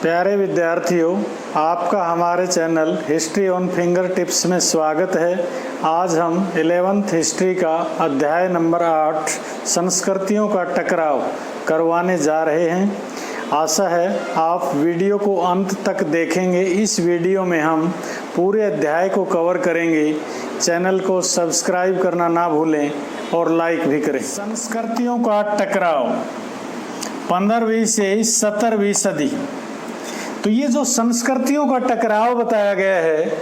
प्यारे विद्यार्थियों, आपका हमारे channel history on finger tips में स्वागत है। आज हम 11th हिस्ट्री का अध्याय नंबर 8 संस्कृतियों का टकराव करवाने जा रहे हैं। आशा है आप वीडियो को अंत तक देखेंगे। इस वीडियो में हम पूरे अध्याय को कवर करेंगे। चैनल को सब्सक्राइब करना ना भूलें और लाइक भी करें। संस्कृतियों का टकराव 15वीं से 17वीं सदी। तो ये जो संस्कृतियों का टकराव बताया गया है,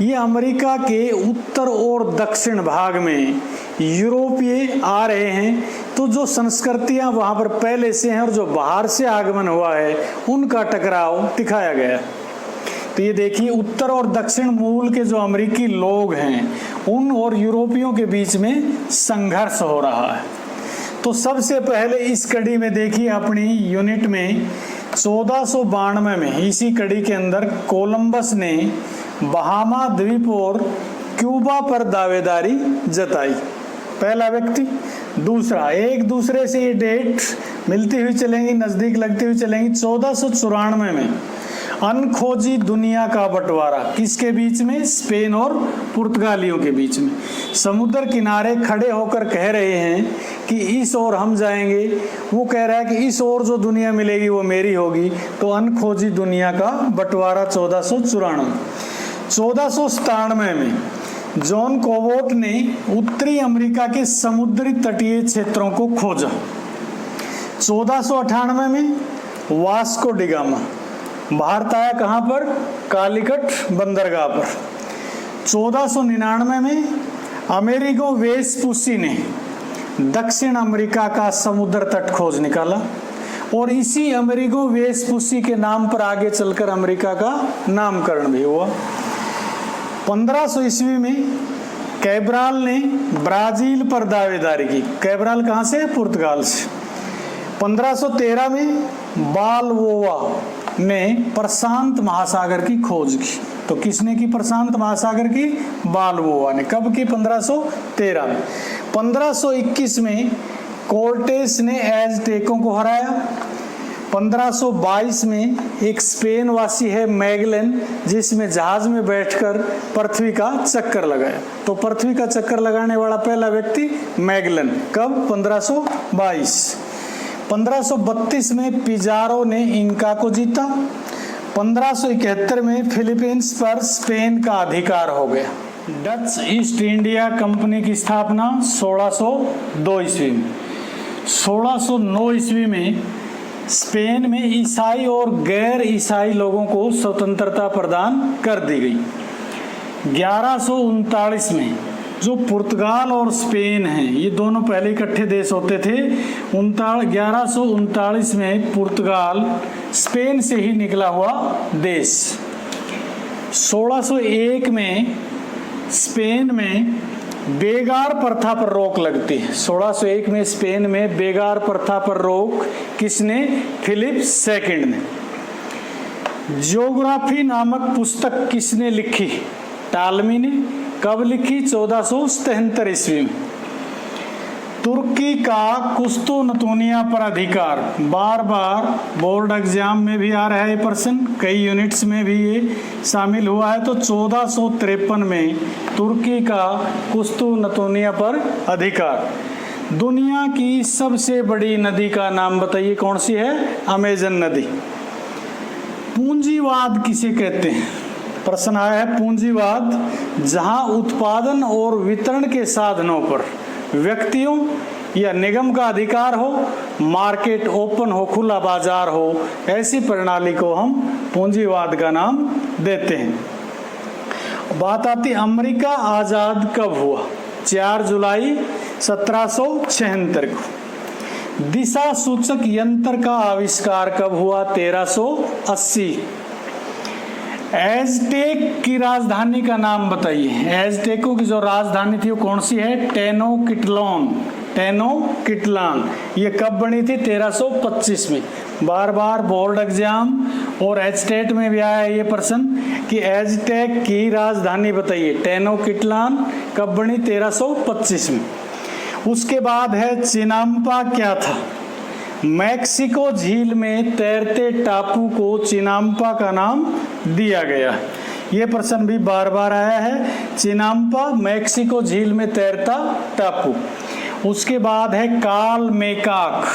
ये अमेरिका के उत्तर और दक्षिण भाग में यूरोपीय आ रहे हैं। तो जो संस्कृतियां वहां पर पहले से हैं और जो बाहर से आगमन हुआ है, उनका टकराव दिखाया गया। तो ये देखिए, उत्तर और दक्षिण मूल के जो अमेरिकी लोग हैं, उन और यूरोपियों के बीच में संघर्ष हो रहा है। तो सबसे पहले इस कड़ी में देखिए, अपनी यूनिट में 1492 में इसी कड़ी के अंदर कोलंबस ने बहामा द्वीप और क्यूबा पर दावेदारी जताई। पहला व्यक्ति। दूसरा, एक दूसरे से ये डेट मिलती हुई चलेंगी, नजदीक लगती हुई चलेंगी। 1494 में अनखोजी दुनिया का बंटवारा किसके बीच में? स्पेन और पुर्तगालियों के बीच में। समुद्र किनारे खड़े होकर कह रहे हैं कि इस ओर हम जाएंगे, वो कह रहा है कि इस ओर जो दुनिया मिलेगी वो मेरी होगी। तो अनखोजी दुनिया का बंटवारा 1494। 1497 में जॉन कोवोट ने उत्तरी अमेरिका के समुद्री तटीय क्षेत्रों को खोजा। 1498 में वास्को डिगामा भारत आया। कहाँ पर? कालीकट बंदरगाह पर। 1499 में अमेरिगो वेस्पुसी ने दक्षिण अमेरिका का समुद्र तट खोज निकाला और इसी अमेरिगो वेस्पुसी के नाम पर आगे चलकर अमेरिका का नामकरण भी हुआ। 1500 ईस्वी में कैब्राल ने ब्राजील पर दावेदारी की। कैब्राल कहाँ से? पुर्तगाल से। 1513 में बालबोआ ने प्रशांत महासागर की खोज की। तो किसने की प्रशांत महासागर की? बालबोआ ने। कब की? 1513 में। 1521 में कोर्टेस ने एज़टेकों को हराया। 1522 में एक स्पेन वासी है मैगेलन, जिसमें जहाज में बैठकर पृथ्वी का चक्कर लगाया। तो पृथ्वी का चक्कर लगाने वाला पहला व्यक्ति मैगेलन। कब? 1522। 1532 में पिजारो ने इंका को जीता। 1571 में फिलीपींस पर स्पेन का अधिकार हो गया। डच ईस्ट इंडिया कंपनी की स्थापना 1602 ईस्वी में। 1609 ईस्वी में स्पेन में ईसाई और गैर ईसाई लोगों को स्वतंत्रता प्रदान कर दी गई। 1139 में जो पुर्तगाल और स्पेन हैं, ये दोनों पहले इकट्ठे देश होते थे। 1139 में पुर्तगाल स्पेन से ही निकला हुआ देश। 1601 में स्पेन में बेगार प्रथा पर रोक लगती है। 1601 में स्पेन में बेगार प्रथा पर रोक किसने? फिलिप II ने। ज्योग्राफी नामक पुस्तक किसने लिखी? टालमी ने। कब लिखी? 1473 ईस्वी में। तुर्की का कुस्तुनतुनिया पर अधिकार। बार बार बोर्ड एग्जाम में भी आ रहा है ये प्रश्न, कई यूनिट्स में भी ये शामिल हुआ है। तो 1453 में तुर्की का कुस्तुनतुनिया पर अधिकार। दुनिया की सबसे बड़ी नदी का नाम बताइए, कौन सी है? अमेजन नदी। पूंजीवाद किसे कहते हैं? प्रश्न आया है पूंजीवाद, जहां उत्पादन और वितरण के साधनों पर व्यक्तियों या निगम का अधिकार हो, मार्केट ओपन हो, खुला बाजार हो, ऐसी प्रणाली को हम पूंजीवाद का नाम देते हैं। बात आती अमेरिका आजाद कब हुआ? 4 जुलाई 1776 को। दिशा सूचक यंत्र का आविष्कार कब हुआ? 1380। एज़टेक की राजधानी का नाम बताइए। एज़टेकों की जो राजधानी थी वो कौन सी है? टेनोक्टिलान। टेनोक्टिलान ये कब बनी थी? 1325 में। बार बार बोर्ड एग्जाम और एज़टेक में भी आया ये प्रश्न कि एज़टेक की राजधानी बताइए। टेनोक्टिलान कब बनी? 1325 में। उसके बाद है चिनाम्पा क्या था? मैक्सिको झील में तैरते टापू को चिनाम्पा का नाम दिया गया। ये प्रश्न भी बार बार आया है, चिनाम्पा मैक्सिको झील में तैरता टापू। उसके बाद है काल मेकाक,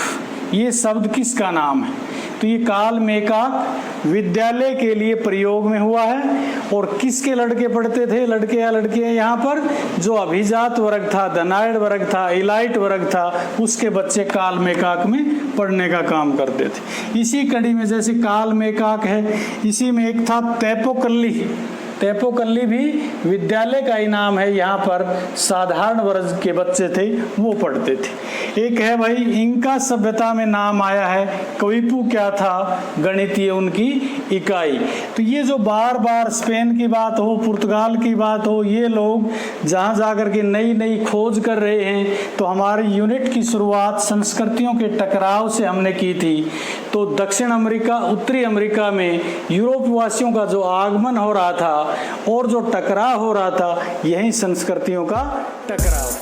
ये शब्द किसका नाम है? तो ये काल मेकाक विद्यालय के लिए प्रयोग में हुआ है। और किसके लड़के पढ़ते थे, लड़के या लड़कियां यहाँ पर? जो अभिजात वर्ग था, धनाढ़ वर्ग था, इलाइट वर्ग था, उसके बच्चे काल मेकाक में पढ़ने का काम करते थे। इसी कड़ी में जैसे काल मेकाक है, इसी में एक था तेपोकल्ली। तेपोकल्ली भी विद्यालय का इनाम है, यहाँ पर साधारण वर्ग के बच्चे थे वो पढ़ते थे। एक है भाई इंका सभ्यता में नाम आया है, क्विपू क्या था? गणितीय उनकी इकाई। तो ये जो बार बार स्पेन की बात हो, पुर्तगाल की बात हो, ये लोग जहाँ जाकर के नई नई खोज कर रहे हैं। तो हमारी यूनिट की शुरुआत संस्कृतियों के टकराव से हमने की थी। तो दक्षिण अमेरिका, उत्तरी अमेरिका में यूरोप वासियों का जो आगमन हो रहा था और जो टकराव हो रहा था, यही संस्कृतियों का टकराव।